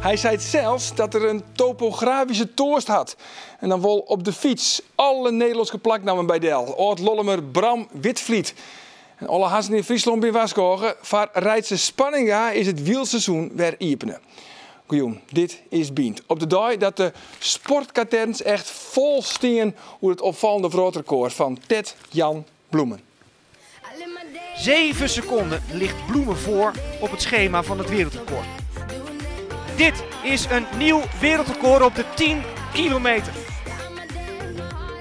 Hij zei zelfs dat er een topografische toast had. En dan wel op de fiets alle Nederlandse plaknamen bij Del. Oud-Lollemer Bram Witvliet. En alle hazen in Friesland bij Waskogen. Voor Rijdse Spanninga is het wielseizoen weer iepenen. Goeiem, dit is Bient. Op de dag dat de sportkaterns echt vol stien hoe het opvallende wereldrecord van Ted-Jan Bloemen. 7 seconden ligt Bloemen voor op het schema van het wereldrecord. Dit is een nieuw wereldrecord op de 10 kilometer.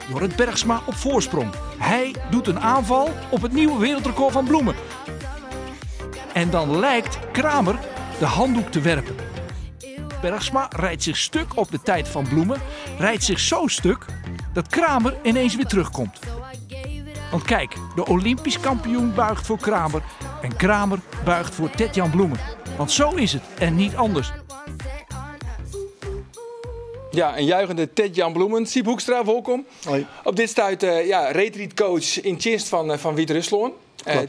Jorrit Bergsma op voorsprong. Hij doet een aanval op het nieuwe wereldrecord van Bloemen. En dan lijkt Kramer de handdoek te werpen. Bergsma rijdt zich stuk op de tijd van Bloemen. Rijdt zich zo stuk dat Kramer ineens weer terugkomt. Want kijk, de Olympisch kampioen buigt voor Kramer. En Kramer buigt voor Ted-Jan Bloemen. Want zo is het en niet anders. Ja, een juichende Ted-Jan Bloemen. Siep Hoekstra, welkom. Hoi. Op dit stuit retreatcoach in Tjinst van Wit-Rusland.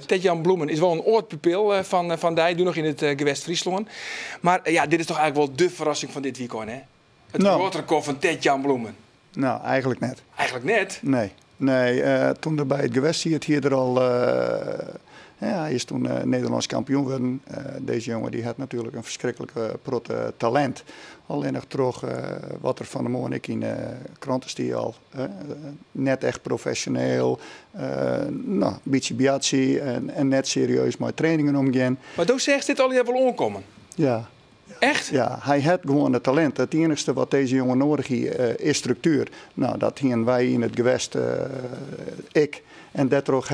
Ted-Jan Bloemen is wel een oortpupil van Dij, doe nog in het gewest Friesland. Maar dit is toch eigenlijk wel de verrassing van dit weekend, hè? Het wereldrecord van Ted-Jan Bloemen. Nou, eigenlijk net. Eigenlijk net? Nee, toen er bij het gewest hier er al... hij is toen Nederlands kampioen geworden. Deze jongen die had natuurlijk een verschrikkelijke protte talent. Alleen nog terug wat er van de morgen ik in de kranten stier al. Net echt professioneel. Een beetje biatsi en net serieus met trainingen omgaan. Maar toen zegt dit al je wel onkomen? Ja. Echt? Ja, hij heeft gewoon het talent. Het enige wat deze jongen nodig heeft is structuur. Nou, dat hier wij in het gewest, ik. En daardoor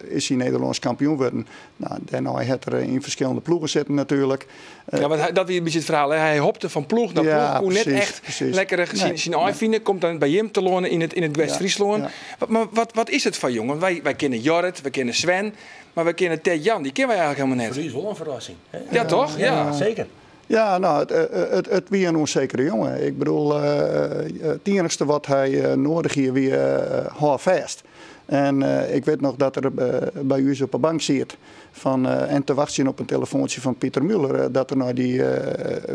is hij Nederlands kampioen geworden. Nou, daarna heeft er in verschillende ploegen zitten natuurlijk. Ja, want dat is een beetje het verhaal. Hè? Hij hopte van ploeg naar ploeg. Ja, Hoe net echt lekker zijn uitvinden. Komt dan bij hem te lonen in het West-Friesland. Ja. Maar wat is het van jongen? Wij kennen Jorrit, we kennen Sven. Maar we kennen Ted-Jan. Die kennen wij eigenlijk helemaal net. Voor die is wel een verrassing. Hè? Ja, toch? Ja, zeker. Ja, nou, het wie een onzekere jongen. Ik bedoel, het enige wat hij nodig hier weer vast. En ik weet nog dat er bij u op de bank zit en te wachten op een telefoontje van Pieter Muller dat er naar die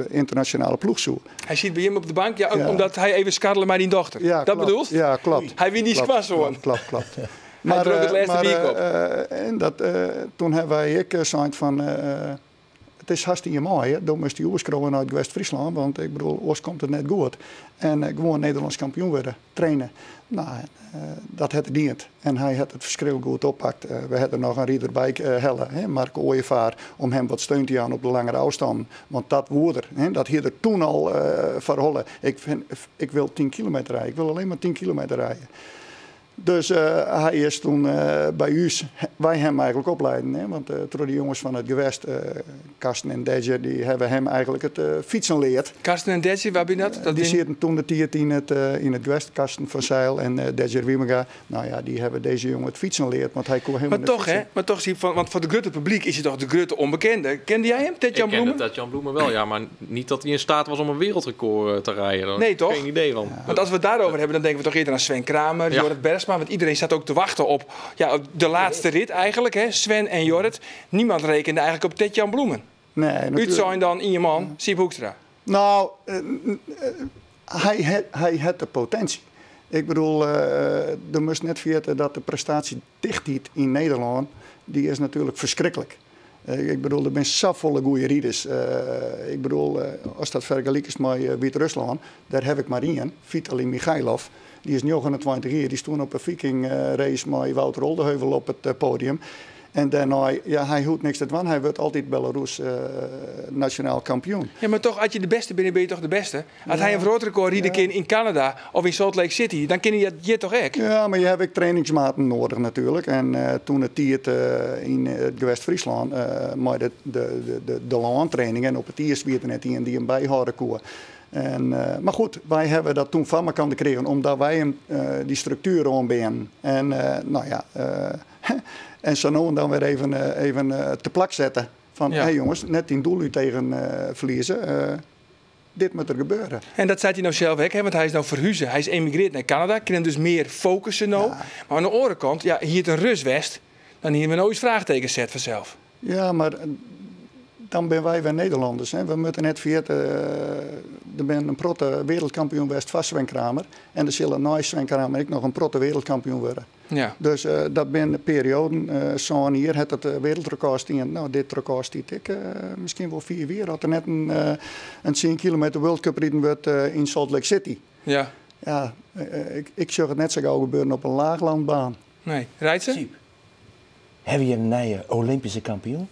internationale ploeg zoekt. Hij zit bij hem op de bank, omdat hij even skarrelen met die dochter. Ja, dat bedoelt? Ja, klopt. Hij wint die squash hoor. Klopt. Hij druk het laatste week op. En toen hebben wij gezegd van... Het is hartstikke mooi, hè? Dan moest hij oorsproken uit West-Friesland, want ik bedoel, oost komt het net goed. En gewoon Nederlands kampioen worden, trainen. Nou, dat had het dient. En hij had het verschil goed oppakt. We hadden nog een rieder bij Helle, Marco Ooyevaar, om hem wat steun te aan op de langere afstand. Want dat woord er, dat hier er toen al verhollen. Ik wil 10 kilometer rijden, ik wil alleen maar 10 kilometer rijden. Dus hij is toen bij ons, wij hem eigenlijk opleiden. Hè? Want door die jongens van het gewest, Karsten en Deje, die hebben hem eigenlijk het fietsen leerd. Karsten en Deje, waar ben je dat? Die zitten toen de tiert in het gewest, Karsten van Zeil en Deje Wiemega. Nou ja, die hebben deze jongen het fietsen leerd, want hij kon helemaal niet fietsen. Maar toch, want voor de grote publiek is hij toch de grote onbekende. Kende jij hem, Ted-Jan Bloemen? Ik kende Ted-Jan Bloemen wel, ja, maar niet dat hij in staat was om een wereldrecord te rijden. Nee, toch? Geen idee van. Ja. Want als we het daarover hebben, dan denken we toch eerder aan Sven Kramer, Jorrit Bergsma. Want iedereen staat ook te wachten op de laatste rit eigenlijk, hè? Sven en Jorrit. Niemand rekende eigenlijk op Ted-Jan Bloemen. Nee, u zijn dan in je man, Siep Hoekstra. Nou, hij had de potentie. Ik bedoel, er moest net vergeten dat de prestatie dichthiet in Nederland, die is natuurlijk verschrikkelijk. Ik bedoel, er zijn zoveel goede rieders. Ik bedoel, als dat vergelijkt is met Wit-Rusland, daar heb ik maar één, Vitaly Michailov. Die is 29 jaar, die stond op een Viking race met Wouter Oldeheuvel op het podium. En daarna, hij hoeft niks te doen. Hij wordt altijd Belarus nationaal kampioen. Ja, maar toch, als je de beste bent, ben je toch de beste? Als hij een wereldrecord rieden in Canada of in Salt Lake City, dan ken je dat toch echt? Ja, maar je hebt ook trainingsmaten nodig natuurlijk. En toen het tiert in het gewest Friesland, maar de landtrainingen en op het eerst weer net die hem bijhouden koer. Maar goed, wij hebben dat toen van elkaar gekregen, omdat wij hem die structuur aanbenen. En en zo nou en dan weer even te plak zetten. Van, hé jongens, net in doel u tegen verliezen. Dit moet er gebeuren. En dat zei hij nou zelf ook, hè? Want hij is nou verhuizen. Hij is emigreerd naar Canada, kan hem dus meer focussen nou. Ja. Maar aan de andere kant, hier het een Rus West, dan hier we nooit vraagtekens zet vanzelf. Ja, maar dan ben wij weer Nederlanders. Hè. We moeten net vergeten, er ben een protte wereldkampioen West vast Sven Kramer. En er zullen na Sven Kramer ook nog een protte wereldkampioen worden. Ja. Dus dat ben de perioden. Zo'n hier het het wereldrecord staan. Nou, dit record stiet ik misschien wel 4 weer. Had er net een 10 kilometer World Cup rijden wordt in Salt Lake City. Ja. Ja, ik zag het net zo gauw gebeuren op een laaglandbaan. Nee. Rijdt ze? Siep, heb je een nieuwe Olympische kampioen?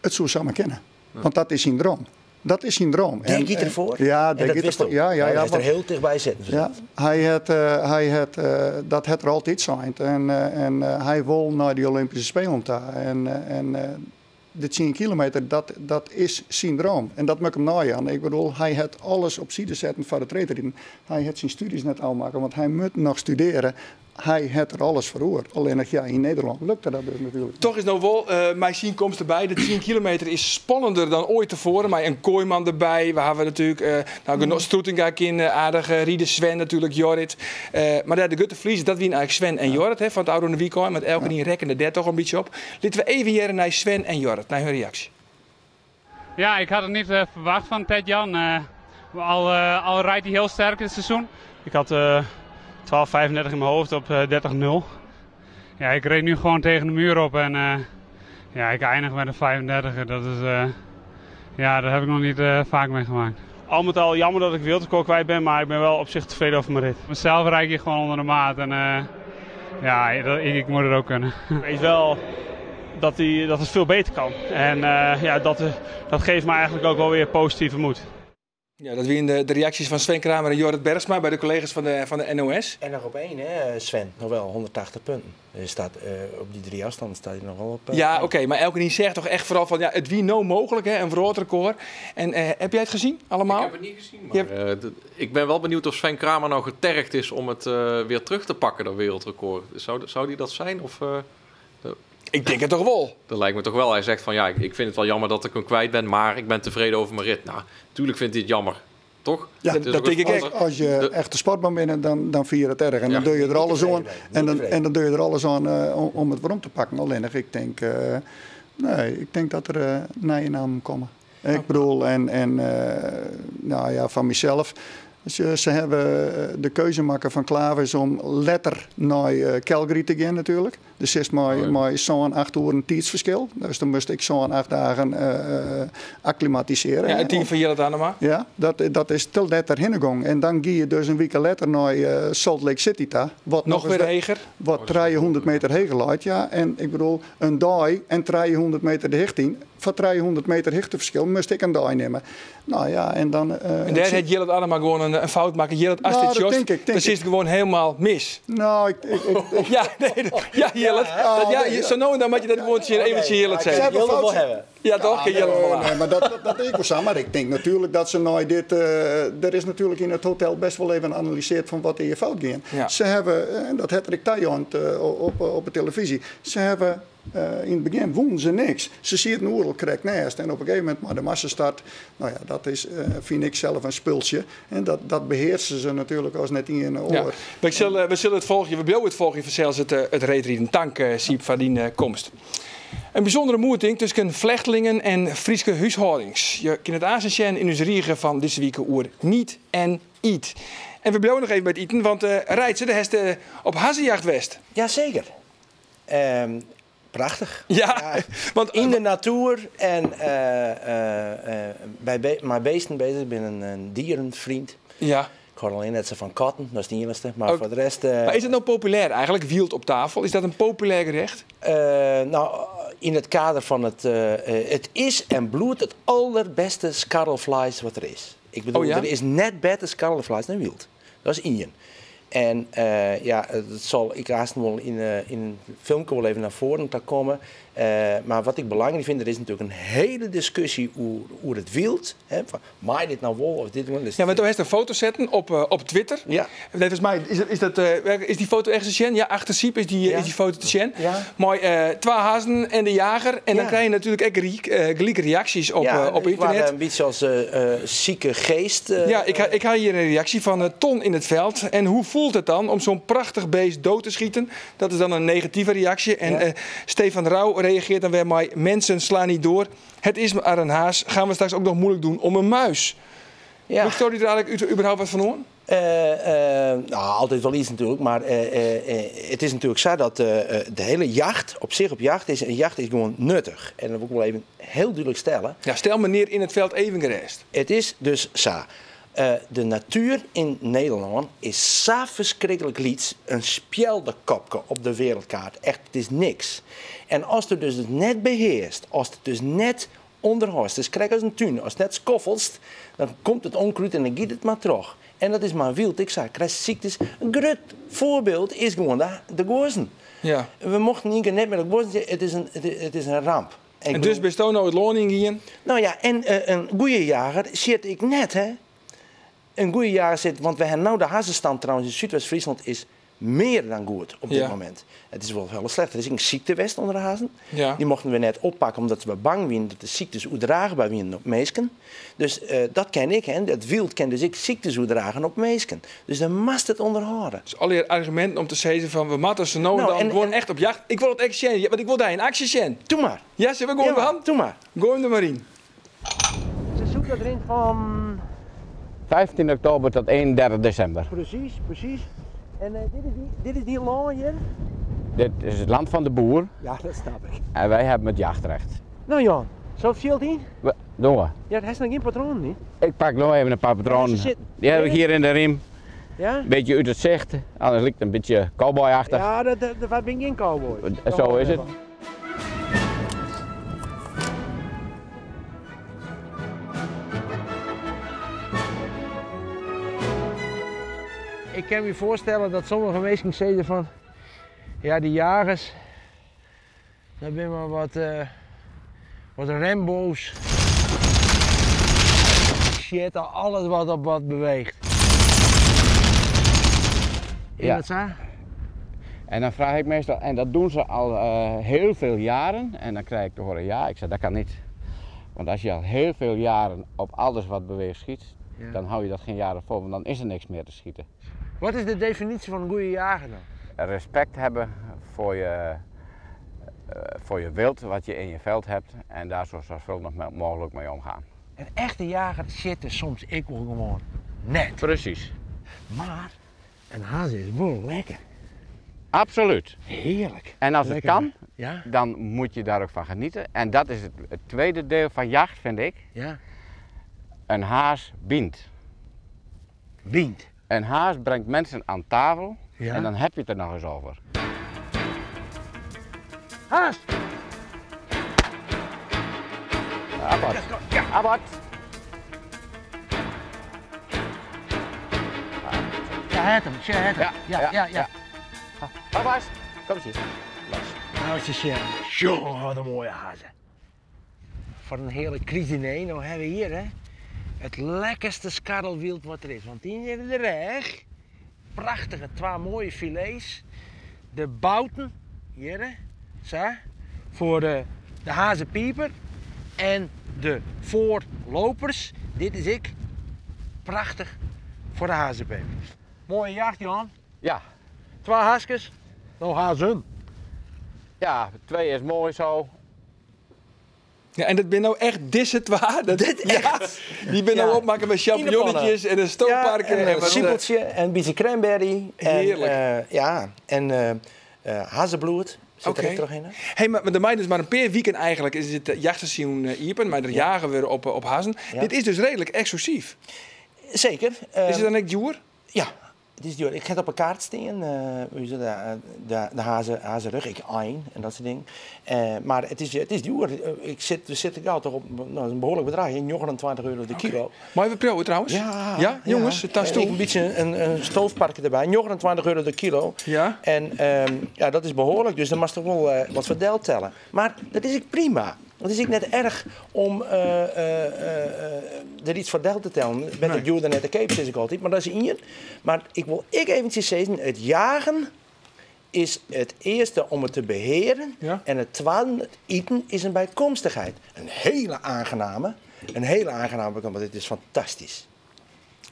Het zou samen kennen. Want dat is zijn droom. Dat is zijn droom. Denk je ervoor? Ja, en denk dat je wist ervoor. ook. Ja, Hij is er want- heel dichtbij zitten. Ja, dat het er altijd zijn. En hij wil naar die Olympische Spelen daar. En de 10 kilometer, dat is zijn droom. En dat moet hem nagaan. Ik bedoel, hij heeft alles op zijde zetten voor het trainen. Hij heeft zijn studies net afmaken, want hij moet nog studeren. Hij heeft er alles voor. Alleen ja, in Nederland lukte dat dus natuurlijk. Toch is nou wel, mijn zien komt erbij. De 10 kilometer is spannender dan ooit tevoren. Maar een Kooiman erbij. We hebben natuurlijk Stroetingak in aardig. Riede Sven natuurlijk, Jorrit. Maar de Gutte Vries, dat wie eigenlijk Sven en Jorrit van het oude weekend. Met elke die rekken er toch een beetje op. Laten we even hier naar Sven en Jorrit, naar hun reactie. Ja, ik had het niet verwacht van Ted-Jan. Al rijdt hij heel sterk dit seizoen. Ik had 12:35 in mijn hoofd op 30:0. Ja, ik reed nu gewoon tegen de muur op en ja, ik eindig met een 35. Dat is, ja, daar heb ik nog niet vaak mee gemaakt. Al met al jammer dat ik wereldrecord kwijt ben, maar ik ben wel op zich tevreden over mijn rit. Mezelf rijd ik hier gewoon onder de maat en ja, ik moet het ook kunnen. Weet wel dat het veel beter kan. En ja, dat geeft me eigenlijk ook wel weer positieve moed. Ja, dat weer de reacties van Sven Kramer en Jorrit Bergsma bij de collega's van de NOS. En nog op 1, hè, Sven. Nog wel 180 punten. Je staat, op die 3 afstanden staat hij nog wel op. Ja, oké, maar elke die zegt toch echt vooral van ja, het wie nou mogelijk, hè, een wereldrecord. En heb jij het gezien allemaal? Ik heb het niet gezien, maar ik ben wel benieuwd of Sven Kramer nou getergd is om het weer terug te pakken, dat wereldrecord. Zou die dat zijn? Of, Ik denk het toch wel. dat lijkt me toch wel. Hij zegt van ja, ik vind het wel jammer dat ik hem kwijt ben, maar ik ben tevreden over mijn rit. Nou, natuurlijk vindt hij het jammer. Toch? Ja, Het is dat ook een denk ik echt. sponsor. Als je echt de sportman bent, dan vier je het erg. En Ja. dan doe je er alles aan. tevreden. En dan doe je er alles aan om het waarom te pakken. Alleen ik denk, ik denk dat er nieuwe namen komen. Ik bedoel, nou ja, van mezelf. Ze hebben de keuze maken van Klaver om letter naar Calgary te gaan natuurlijk. Dus is maar zo'n 8 uur een tijdsverschil. Dus dan moest ik zo'n 8 dagen acclimatiseren. Ja, het team van Jelle Anema. Ja, dat is til net erheen gegaan. En dan ga je dus een week later naar Salt Lake City. Wat Nog eens weer heger. Wat 300 meter heger laat. Ja. En ik bedoel, een dag en 300 meter de richting. Voor 300 meter hechteverschil moest ik een dag nemen. Nou ja, en dan... En daar heeft Jelle Anema gewoon een fout maken. Jelle, als Nou, dit dat jost, denk ik. dan is het gewoon helemaal mis. Nou, Ja, nee, ja Jelle. Zo nou en dan moet je dat woordje eventjes Jelle Ze zeggen. hebben Wilde wel fout- hebben. Ja, toch? Jelle. Nee, maar dat denk ik wel samen. Maar ik denk natuurlijk dat ze nou dit... er is natuurlijk in het hotel best wel even geanalyseerd van wat er je fout ging. Ja. Ze hebben, en dat had ik Thailand op de televisie. Ze hebben... in het begin wonnen ze niks. Ze zien het oerlijk correct naast. En op een gegeven moment, maar de massastart, nou ja, dat is, vind ik zelf een spultje. En dat beheersen ze natuurlijk als net in een oor. Ja. We zullen het volgen. We blijven het volgen voor zelfs het reetrieden. Dank, Siep, voor die komst. Een bijzondere moeting tussen vlechtelingen en Frieske huishoudings. Je kunt het aanzien in onze riegen van deze week oer niet en eat. En we blijven nog even bij het eten, want Rijtse, de heeft op hazenjacht West. Jazeker. Prachtig. Ja, want In de natuur en bij beesten bezig. Ik ben een dierenvriend. ja. Ik hoor alleen net zo van katten, dat is het enigste. Maar Ook- voor de rest... Maar is het nou populair eigenlijk, wild op tafel? Is dat een populair gerecht? nou, in het kader van het is en bloed het allerbeste scuttleflies wat er is. Ik bedoel, Oh ja? er is net beter scuttleflies dan wild. Dat is Indian. En ja, dat zal ik haast wel in een filmpje wel even naar voren te komen. Maar wat ik belangrijk vind, er is natuurlijk een hele discussie hoe het wild. Hè, van, maai dit nou wel of dit wel. Dus Ja, maar toen heeft een foto zetten op Twitter. Ja. Volgens mij is die foto ergens te zien? Ja, achter Siep is die foto te zien. Ja. Mooi, 2 hazen en de jager. En dan Ja. krijg je natuurlijk ook gelijke reacties op ik internet. was een beetje als zieke geest. Ja, ik had hier een reactie van Ton in het veld. En hoe voelt het dan om zo'n prachtig beest dood te schieten? Dat is dan een negatieve reactie. En Ja. Stefan Rauw reageert dan weer maar mensen slaan niet door. Het is maar een haas. Gaan we straks ook nog moeilijk doen om een muis. Ja. Wat stoot u er eigenlijk überhaupt wat van hoor? Nou, altijd wel iets natuurlijk, maar het is natuurlijk zo dat de hele jacht, op zich op jacht is gewoon nuttig. En dat wil ik wel even heel duidelijk stellen. Ja, stel meneer in het veld even gerest. Het is dus zo. De natuur in Nederland is zo verschrikkelijk liet. Een spjeldekopje op de wereldkaart. Echt, het is niks. En als je dus het net beheerst, als het dus net onderhoudt, dus krijg als een tuin, als het net skoffelst, dan komt het onkruid en dan giet het maar terug. En dat is maar wild. Ik zei, krijg ziektes. Een groot voorbeeld is gewoon de gozen. Ja. We mochten niet net met de gozen. Het is een ramp. En dus bestaat nou het loning hier? Nou ja, en een goede jager zit ik net, hè. Een goede jager zit, want we hebben nou de hazenstand trouwens in Zuidwest-Friesland is meer dan goed op dit moment. Het is wel heel slecht. Er is een ziektewest onder de hazen. Ja. Die mochten we net oppakken omdat we bang waren dat de ziektes uitdraagbaar waren op meesken. Dus dat ken ik, hè. Het wild kan dus ik ziektes uitdragen op meesken. Dus dan moet het onderhouden. Dus alle argumenten om te zeggen van we moeten ze nou dan gewoon echt op jacht. Ik wil het echt zien, want ik wil daar in actie zien. Doe maar. Ja, zullen we gewoon gaan? Doe maar. Gooi hem er maar in. Ze zoeken erin van... 15 oktober tot 31 december. Precies. En dit is die land hier? Dit is het land van de boer Ja, dat snap ik. en wij hebben het jachtrecht. Nou Jan, zo het veld in? Doen we. Ja, hij is nog geen patroon, niet? Ik pak nog even een paar patronen. ze zit- Die heb ik hier in de riem. Ja? Een beetje uit het zicht, anders lijkt het een beetje cowboyachtig. Ja, dat ben ik geen cowboy. Zo is het. Ik kan me voorstellen dat sommige mensen zeggen van, ja die jagers, dat zijn maar wat Rambo's. Shit, alles wat op wat beweegt. Is Ja. dat zo? En dan vraag ik meestal, en dat doen ze al heel veel jaren. En dan krijg ik te horen, ja, ik zeg dat kan niet. Want als je al heel veel jaren op alles wat beweegt schiet, dan hou je dat geen jaren vol, want dan is er niks meer te schieten. Wat is de definitie van een goede jager dan? Respect hebben voor je wild wat je in je veld hebt en daar zo zorgvuldig mogelijk mee omgaan. Een echte jager zit er soms ik wel gewoon net. Precies. Maar een haas is wel lekker. Absoluut. Heerlijk. En als Lekker, het kan, Ja? dan moet je daar ook van genieten. En dat is het tweede deel van jacht, vind ik. Ja. Een haas bindt. Wient. Een haas brengt mensen aan tafel Ja. en dan heb je het er nog eens over. Haas! Abort. Abort. Ja, het hem. Ja. Abort. Kom eens hier. Los. Nou is het shit. Jongen, wat een mooie hazen. Voor een hele crisis, nou hebben we hier hè, het lekkerste skarrelwild wat er is. Want hier hebben we de reg. Prachtige, twee mooie filets. De bouten, hier hè, zo, voor de hazenpieper. En de voorlopers, dit is ik. Prachtig voor de hazenpeper. Mooie jacht, Jan. Ja. Twee haasjes, nou hazen. Ja, 2 is mooi zo. Ja, en dat ben nou echt dissetwaar. Dit echt? Die ben nou opmaken met champignonnetjes en een stoomparken. Ja, en een siepeltje en een beetje cranberry. Heerlijk. En hazenbloed. Zit er echt in. Hey, maar de meid is maar een paar weken eigenlijk is het jachtseizoen iepen, maar er jagen we op hazen. Ja. Dit is dus redelijk exclusief. Zeker. Is het dan echt duur? Ja, het is duur. Ik ga het op een kaart staan. De hazenrug, ik ein en dat soort dingen. Maar het is duur. We zitten gauw toch op een behoorlijk bedrag. €29 de kilo. Maar even prouwen trouwens. Ja, jongens, het is ook een beetje een stoofparkje erbij. €29 de kilo. Ja. En dat is behoorlijk. Dus dan mag toch wel wat verdeld tellen. Maar dat is ik prima. Het is ik net erg om er iets verdeld te tellen. Met de duurder net de cape is ik altijd. Maar dat is hier. Maar ik wil eventjes zeggen, het jagen is het eerste om het te beheren. Ja. En het tweede, het eten, is een bijkomstigheid. Een hele aangename, want dit is fantastisch.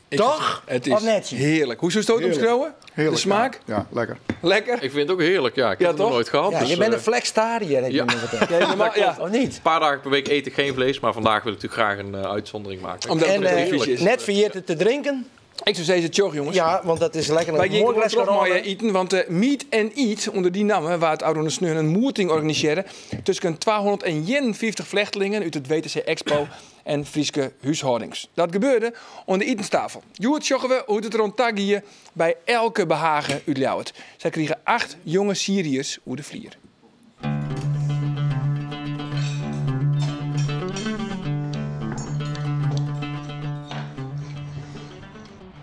Toch? Het is Of net? heerlijk. Hoe zou je het omschrijven? Heerlijk, De smaak? Ja, lekker. Lekker? Ik vind het ook heerlijk, ja. Ik heb het nog toch? nooit gehad. Ja, dus, je bent een flextariër, heb je ja. me verteld. Ja, normaal, ja. Of niet? Een paar dagen per week eet ik geen vlees, maar vandaag wil ik natuurlijk graag een uitzondering maken. Omdat het En vies is. net verjeerd te drinken. Ik zou zeggen, tjog jongens. Ja, want dat is lekker Wij een gaan mooi gewoon glas nog mooi Corona. eten, want Meet and Eat, onder die naam, waar het Oude Sneur een moerting organiseren tussen 251 vluchtelingen uit het WTC Expo en Frieske huishoudings. Dat gebeurde onder de etenstafel. Joert zoggen we hoe het er rond tag hier bij elke behagen uit Ljouwert. Zij kregen 8 jonge Syriërs hoe de vlier.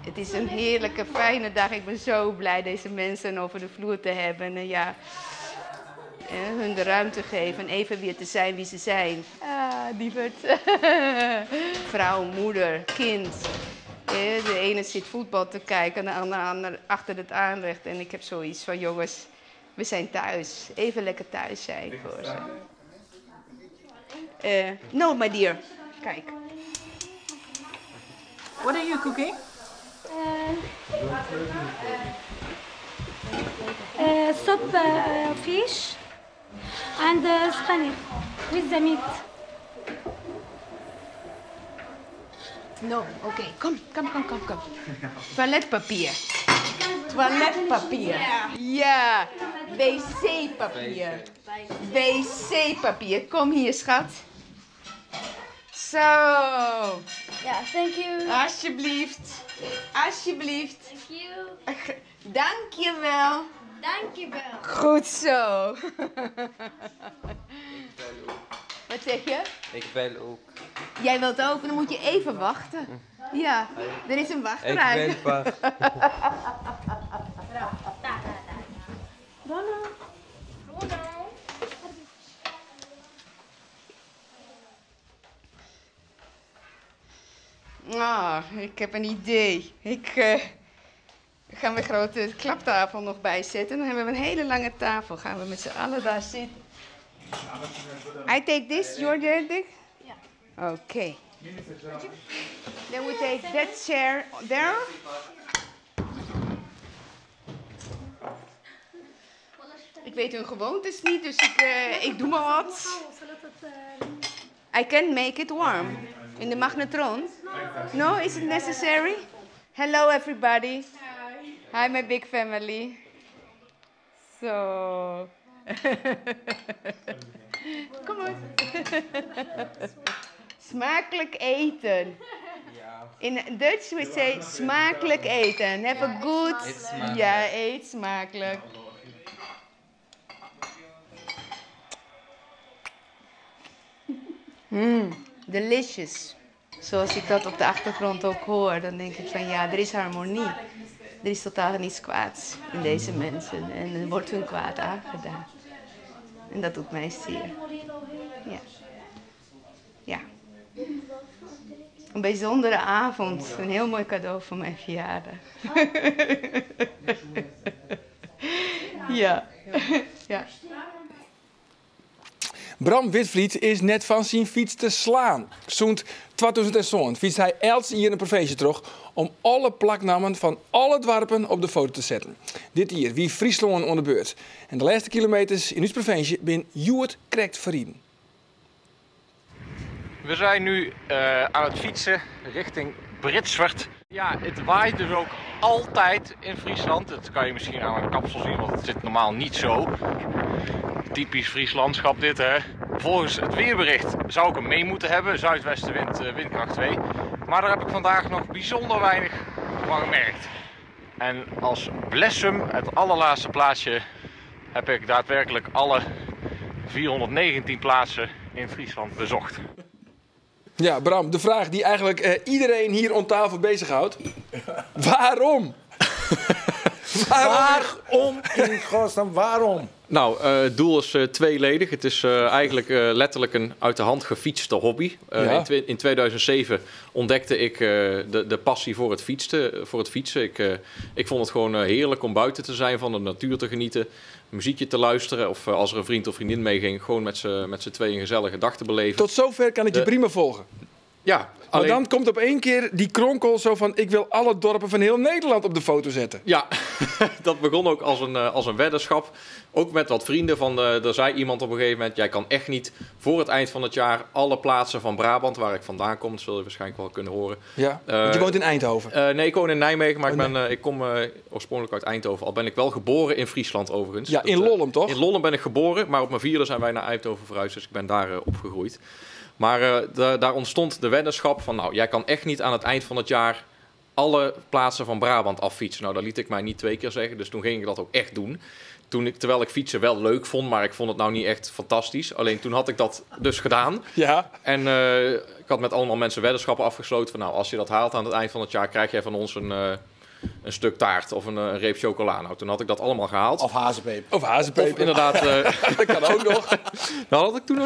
Het is een heerlijke, fijne dag. Ik ben zo blij deze mensen over de vloer te hebben. En ja, hun de ruimte geven en even weer te zijn wie ze zijn. Ah, lieverd. Vrouw, moeder, kind. De ene zit voetbal te kijken en de ander achter het aanrecht. En ik heb zoiets van, jongens, we zijn thuis. Even lekker thuis zijn voor ze. No, my dear. Kijk. What are you cooking? Soup fish and spinach with the meat. No, oké. Kom. Toiletpapier. Toiletpapier. Ja. Wc-papier. Wc-papier. Kom hier, schat. Zo. Yeah, thank you. Alsjeblieft. Alsjeblieft. Thank you. Dankjewel. Dankjewel. Goed zo. Wat zeg je? Ik wil ook. Jij wilt ook, dan moet je even wachten. Ja, er is een wachtrij. Ik wil wachten. Ah, ik heb een idee. Ik ga mijn grote klaptafel nog bijzetten. Dan hebben we een hele lange tafel. Gaan we met z'n allen daar zitten. I take this, you're the... Yeah. Okay. Then we take that chair there. Ik weet hun gewoontes niet, dus ik doe maar wat. I can make it warm. In de magnetron? No, is it necessary? Hello everybody. Hi my big family. So. Kom maar. Smakelijk eten. In Dutch we say smakelijk eten. Have a good... Ja, eet smakelijk. Delicious. Zoals ik dat op de achtergrond ook hoor, dan denk ik van ja, er is harmonie. Er is totaal niets kwaads in deze mensen en er wordt hun kwaad aangedaan. En dat doet mij zeer. Ja. Ja. Een bijzondere avond, een heel mooi cadeau voor mijn verjaardag. Ja. Ja. Bram Witvliet is net van zijn fiets te slaan. Zo'n 2007 fietst hij els hier in de provincie terug om alle plaknamen van alle dorpen op de foto te zetten. Dit hier, wie Friesland onder de beurt. En de laatste kilometers in onze provincie ben Joert Krekt verrieden. We zijn nu aan het fietsen richting Britswert. Ja, het waait dus ook altijd in Friesland. Dat kan je misschien aan een kapsel zien, want het zit normaal niet zo. Typisch Fries landschap dit, hè. Volgens het weerbericht zou ik hem mee moeten hebben. Zuidwestenwind, windkracht 2. Maar daar heb ik vandaag nog bijzonder weinig van gemerkt. En als Blessum, het allerlaatste plaatsje, heb ik daadwerkelijk alle 419 plaatsen in Friesland bezocht. Ja, Bram, de vraag die eigenlijk iedereen hier om tafel bezighoudt. Waarom? Waarom in godsnaam, waarom? Nou, het doel is tweeledig. Het is eigenlijk letterlijk een uit de hand gefietste hobby. Ja. In 2007 ontdekte ik de passie voor het fietsen. Ik vond het gewoon heerlijk om buiten te zijn, van de natuur te genieten, muziekje te luisteren. Of als er een vriend of vriendin meeging, gewoon met z'n tweeën een gezellige dag te beleven. Tot zover kan ik je prima volgen. Ja, Maar dan komt op één keer die kronkel zo van... ik wil alle dorpen van heel Nederland op de foto zetten. Ja, dat begon ook als een weddenschap. Ook met wat vrienden. Er zei iemand op een gegeven moment... jij kan echt niet voor het eind van het jaar... alle plaatsen van Brabant, waar ik vandaan kom... dat zul je waarschijnlijk wel kunnen horen. Ja, want je woont in Eindhoven. Nee, ik woon in Nijmegen, maar ik kom oorspronkelijk uit Eindhoven. Al ben ik wel geboren in Friesland overigens. Ja, in Lollum toch? In Lollum ben ik geboren, maar op mijn 4e zijn wij naar Eindhoven verhuisd. Dus ik ben daar opgegroeid. Maar daar ontstond de weddenschap van... nou, jij kan echt niet aan het eind van het jaar... alle plaatsen van Brabant affietsen. Nou, dat liet ik mij niet 2 keer zeggen. Dus toen ging ik dat ook echt doen. Terwijl ik fietsen wel leuk vond... maar ik vond het nou niet echt fantastisch. Alleen toen had ik dat dus gedaan. Ja. En ik had met allemaal mensen weddenschappen afgesloten... van nou, als je dat haalt aan het eind van het jaar... krijg jij van ons een stuk taart of een reep chocola. Nou, toen had ik dat allemaal gehaald. Of hazenpeper. Of inderdaad... dat kan ook nog. Dat had ik toen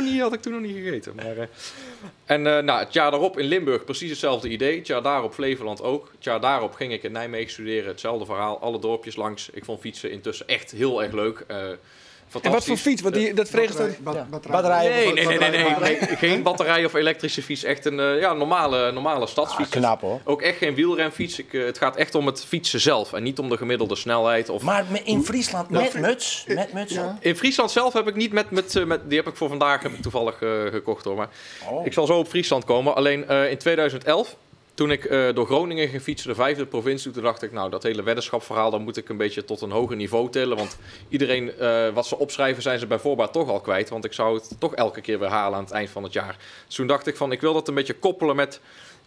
nog niet gegeten. Maar, het jaar daarop in Limburg precies hetzelfde idee. Het jaar daarop Flevoland ook. Het jaar daarop ging ik in Nijmegen studeren. Hetzelfde verhaal. Alle dorpjes langs. Ik vond fietsen intussen echt heel erg leuk. En wat voor fiets? Want dat vreegt batterijen? Nee. Geen batterij of elektrische fiets. Echt een normale stadsfiets. Knap hoor. Ook echt geen wielrenfiets. Het gaat echt om het fietsen zelf. En niet om de gemiddelde snelheid. Maar in Friesland met muts? Ja. In Friesland zelf heb ik niet die heb ik voor vandaag toevallig gekocht hoor. Maar ik zal zo op Friesland komen. Alleen in 2011... Toen ik door Groningen ging fietsen, de 5e provincie, toen dacht ik, nou, dat hele weddenschapverhaal, dan moet ik een beetje tot een hoger niveau tillen. Want iedereen wat ze opschrijven, zijn ze bij voorbaat toch al kwijt. Want ik zou het toch elke keer weer halen aan het eind van het jaar. Dus toen dacht ik van, ik wil dat een beetje koppelen met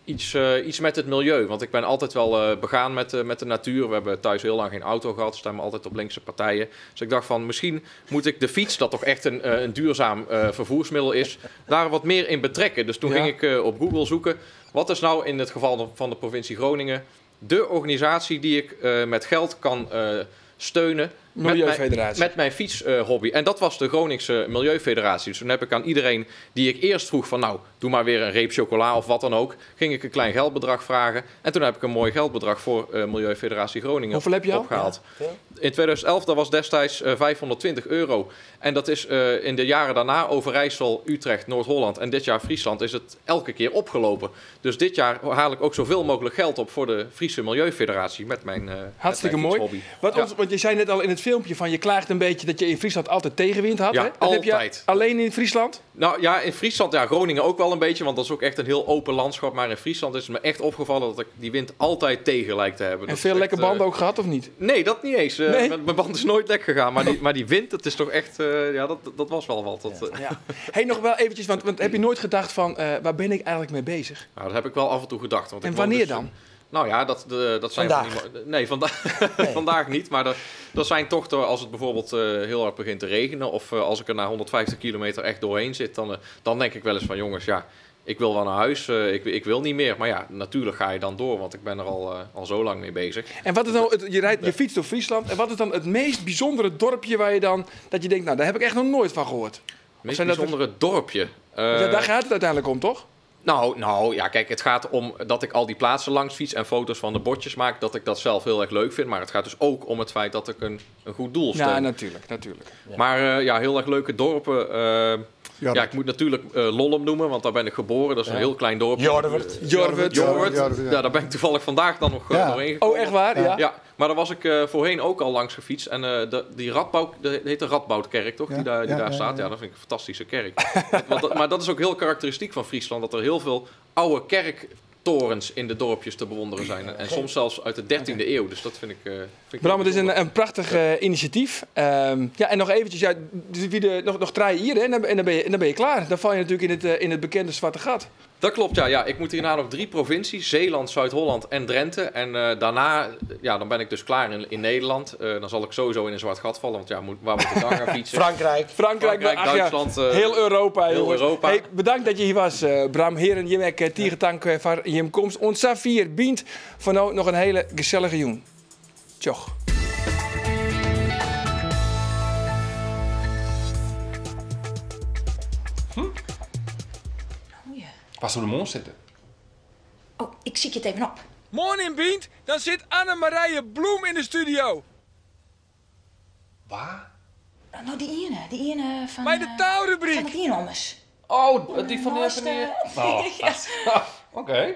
iets met het milieu. Want ik ben altijd wel begaan met de natuur. We hebben thuis heel lang geen auto gehad, staan we altijd op linkse partijen. Dus ik dacht van, misschien moet ik de fiets, dat toch echt een duurzaam vervoersmiddel is, daar wat meer in betrekken. Dus toen ging ik op Google zoeken. Wat is nou in het geval van de provincie Groningen de organisatie die ik met geld kan steunen met mijn fietshobby? En dat was de Groningse Milieufederatie. Dus toen heb ik aan iedereen die ik eerst vroeg van nou, doe maar weer een reep chocola of wat dan ook, ging ik een klein geldbedrag vragen. En toen heb ik een mooi geldbedrag voor Milieufederatie Groningen opgehaald. Ja. In 2011, dat was destijds €520. En dat is in de jaren daarna Overijssel, Utrecht, Noord-Holland en dit jaar Friesland is het elke keer opgelopen. Dus dit jaar haal ik ook zoveel mogelijk geld op voor de Friese Milieufederatie met mijn hartstikke met mijn mooi. Want je zei net al in het filmpje van je klaagt een beetje dat je in Friesland altijd tegenwind had. Ja, hè? Dat altijd. heb je alleen in Friesland? Nou ja, in Friesland, ja, Groningen ook wel een beetje, want dat is ook echt een heel open landschap. Maar in Friesland is het me echt opgevallen dat ik die wind altijd tegen lijkt te hebben. En veel lekke banden ook gehad of niet? Nee, dat niet eens. Mijn band is nooit lek gegaan. Maar die wind, het is toch echt, dat was wel wat. Ja. Hey, nog wel eventjes, want heb je nooit gedacht van, waar ben ik eigenlijk mee bezig? Nou, dat heb ik wel af en toe gedacht. Want en wanneer dan? Nou ja, dat zijn vandaag. Vandaag niet. Maar dat zijn toch, als het bijvoorbeeld heel hard begint te regenen, of als ik er na 150 kilometer echt doorheen zit, dan denk ik wel eens van jongens, ja, ik wil wel naar huis, ik wil niet meer. Maar ja, natuurlijk ga je dan door, want ik ben er al zo lang mee bezig. En wat is nou, je fietst door Friesland, en wat is dan het meest bijzondere dorpje waar je dan, dat je denkt, nou, daar heb ik echt nog nooit van gehoord? Het meest bijzondere dorpje? Ja, daar gaat het uiteindelijk om, toch? Nou, ja, kijk, het gaat om dat ik al die plaatsen langs fiets en foto's van de bordjes maak, dat ik dat zelf heel erg leuk vind. Maar het gaat dus ook om het feit dat ik een goed doel steun. Ja, natuurlijk. Ja. Maar heel erg leuke dorpen. Ja, ik moet natuurlijk Lollum noemen, want daar ben ik geboren. Dat is een heel klein dorpje. Jorwert. Ja, daar ben ik toevallig vandaag dan nog doorheen gekomen. Oh, echt waar? Ja. Maar daar was ik voorheen ook al langs gefietst. En die Radboud, dat heet de Radboudkerk, toch? Die daar staat. Ja, dat vind ik een fantastische kerk. Maar dat is ook heel karakteristiek van Friesland, dat er heel veel oude kerktorens in de dorpjes te bewonderen zijn. En soms zelfs uit de 13e eeuw. Dus dat vind ik Bram, het is een prachtig initiatief. En nog eventjes, nog 3 hier hè, en dan ben je klaar. Dan val je natuurlijk in het bekende zwarte gat. Dat klopt, ja. Ik moet hierna nog 3 provincies. Zeeland, Zuid-Holland en Drenthe. En daarna, dan ben ik dus klaar in Nederland. Dan zal ik sowieso in een zwart gat vallen. Want ja, waar moet ik dan gaan fietsen? Frankrijk, Duitsland. Heel Europa. Heel Europa. Hey, bedankt dat je hier was, Bram. Heren, je merkt tierentank voor je komst. Ons Safir bient van nou nog een hele gezellige joen. Tjoch. Pas op de mond zitten. Oh, ik zie het even op. Morning, Bient. Dan zit Anne-Marije Bloem in de studio. Waar? Nou, die ene van... Bij de taalrubriek. Van het Inommers. Oh, die van de... Ja. Oké.